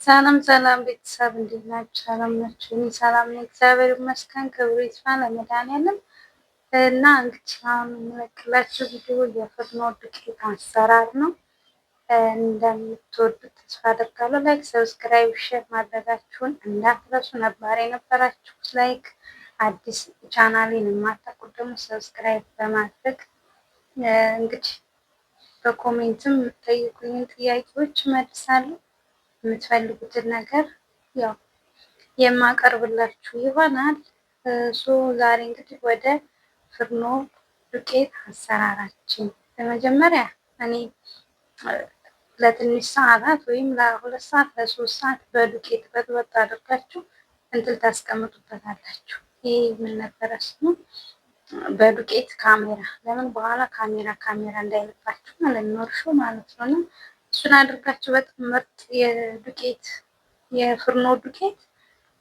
ሰላም ሰላም ቤተሰብ እንዴት ናችሁ? ሰላም ናችሁ? እኔ ሰላም ነኝ፣ እግዚአብሔር ይመስገን። ክብሩ ይስፋ ለመድኃኒዓለም። እና እንግዲህ አሁን የምለቅላችሁ ቪዲዮ የፍርኖ ዱቄት አሰራር ነው። እንደምትወዱት ተስፋ አደርጋለሁ። ላይክ፣ ሰብስክራይብ፣ ሼር ማድረጋችሁን እንዳትረሱ። ነባር የነበራችሁ ላይክ፣ አዲስ ቻናሌን የማታውቁት ደግሞ ሰብስክራይብ በማድረግ እንግዲህ በኮሜንትም የምትጠይቁኝን ጥያቄዎች እመልሳለሁ። የምትፈልጉትን ነገር ያው የማቀርብላችሁ ይሆናል። ዛሬ እንግዲህ ወደ ፍርኖ ዱቄት አሰራራችን በመጀመሪያ እኔ ለትንሽ ሰዓታት ወይም ለ2 ሰዓት ለ3 ሰዓት በዱቄት በጥበጥ አድርጋችሁ እንትን ታስቀምጡበታላችሁ። ይህ ምን ነበረ ስሙ? በዱቄት ካሜራ። ለምን በኋላ ካሜራ እንዳይልባችሁ ማለት ነው፣ እርሾ ማለት ነው። እና እሱን አድርጋችሁ በጣም ምርጥ የፍርኖ ዱቄት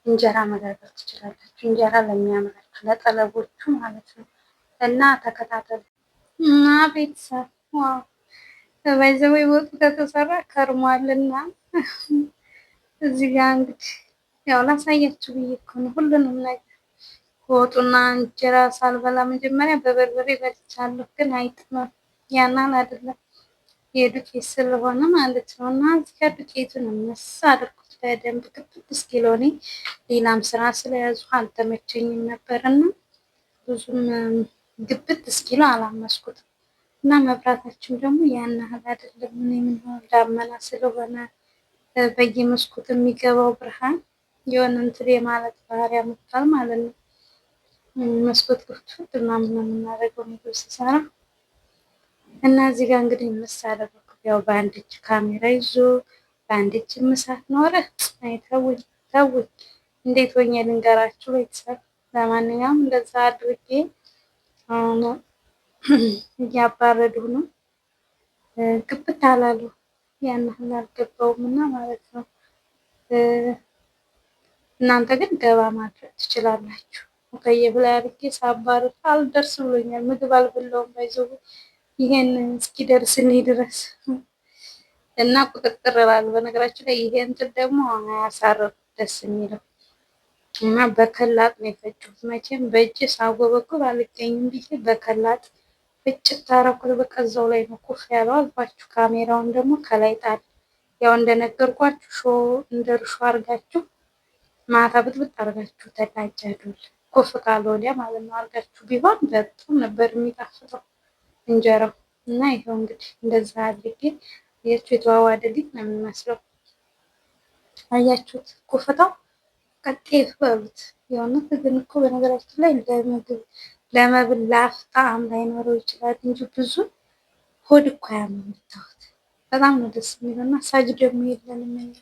እንጀራ መጋገር ትችላላችሁ። እንጀራ ለሚያምራችሁ ለጠለቦቹ ማለት ነው። እና ተከታተሉ እና ቤተሰብ ዋው በዘወይ ወጡ ከተሰራ ከርሟልና እዚህ ጋር እንግዲህ ያው ላሳያችሁ ብዬ እኮ ነው ሁሉንም ነገር። ወጡና እንጀራ ሳልበላ መጀመሪያ በበርበሬ በልቻለሁ፣ ግን አይጥምም። ያናል አይደለም የዱቄት ስለሆነ ማለት ነው። እና እዚህ ጋር ዱቄቱን መስ አድርጉት በደንብ ግብት እስኪል። እኔ ሌላም ስራ ስለያዙ አልተመቸኝም ነበርና ብዙም ግብት እስኪሉ አላመስኩትም። እና መብራታችን ደግሞ ያን ያህል አይደለም። ምን የሚሆን ዳመና ስለሆነ በየመስኮት የሚገባው ብርሃን የሆነ እንትን የማለት ባህሪ ያመጣል ማለት ነው። መስኮት ክፍት ምናምን ነው የምናደርገው ምግብ ሲሰራ። እና እዚህ ጋር እንግዲህ የምሳደርኩት ያው በአንድ እጅ ካሜራ ይዞ በአንድ እጅ ምሳት ኖረ። ተውኝ እንዴት ሆኜ ልንገራችሁ ቤተሰብ። ለማንኛውም እንደዛ አድርጌ እያባረዱ ነው። ግብት አላሉ ያን ያህል አልገባውም እና ማለት ነው። እናንተ ግን ገባ ማድረግ ትችላላችሁ። ሙቀየፍ ላይ አድርጌ ሳባርር አልደርስ ብሎኛል። ምግብ አልበላውም ባይዘው ይሄን እስኪደርስልኝ ድረስ እና ቁጥጥር እላለሁ። በነገራችን ላይ ይሄ እንትን ደግሞ አያሳርም ደስ የሚለው እና በከላጥ ነው የፈጨሁት። መቼም በእጅ ሳጎበጎብ አልገኝም ብዬ በከላጥ ፍጭት ታረኩት። በቃ እዛው ላይ ነው ኩፍ ያለው አልኳችሁ። ካሜራውን ደግሞ ከላይ ጣል። ያው እንደነገርኳችሁ እንደ እርሾ አርጋችሁ ማታ ብጥብጥ አርጋችሁ ተቃጨዱል። ኩፍ ካለ ወዲያ ማለት ነው አርጋችሁ ቢሆን በጣም ነበር የሚጣፍጠው እንጀራው። እና ይሄው እንግዲህ እንደዛ አድርጌ የተዋዋደልኝ ነው የሚመስለው። አያችሁት? ኩፍታው ቀጤፍ በሉት። የሆነት ግን እኮ በነገራችን ላይ ለመብል ለአፍ ጣዕም ላይኖረው ይችላል እንጂ ብዙ ሆድ እኮ ያመው ብታዩት በጣም ነው ደስ የሚለው። እና ሳጅ ደግሞ የለንም እኛ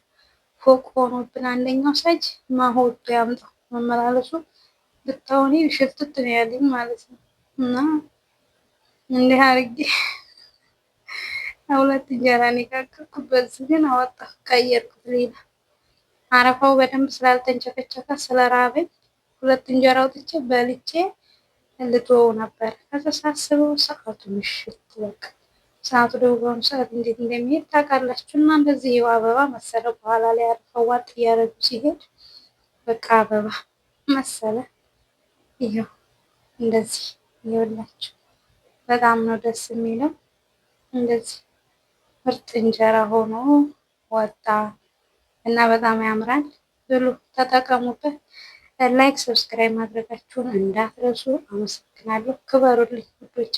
ፎቅ ሆኖብን አንደኛው ሳጅ ማሆዱ ያምጣው መመላለሱ ብታውኔ ሽፍትት ነው ያለኝ ማለት ነው። እና እንዲህ አድርጌ 2 እንጀራ ነው የጋገርኩት። በዚህ ግን አወጣሁ ቀየርኩት ሌላ። አረፋው በደንብ ስላልተንቸከቸከ ስለራበኝ 2 እንጀራ አውጥቼ በልቼ ልተወው ነበር። ከተሳስበው ሰዓቱ ምሽት በቃ ሰዓቱ ደግሞ በአሁኑ ሰዓት እንዴት እንደሚሄድ ታውቃላችሁ። እና እንደዚህ ይኸው አበባ መሰለ። በኋላ ላይ አረፋው ዋጥ እያደረጉ ሲሄድ በቃ አበባ መሰለ። ይኸው እንደዚህ ይኸውላችሁ በጣም ነው ደስ የሚለው። እንደዚህ ምርጥ እንጀራ ሆኖ ወጣ እና በጣም ያምራል። ብሉ፣ ተጠቀሙበት። ላይክ ሰብስክራይብ ማድረጋችሁን እንዳትረሱ። አመሰግናለሁ። ክበሩልኝ ውዶች።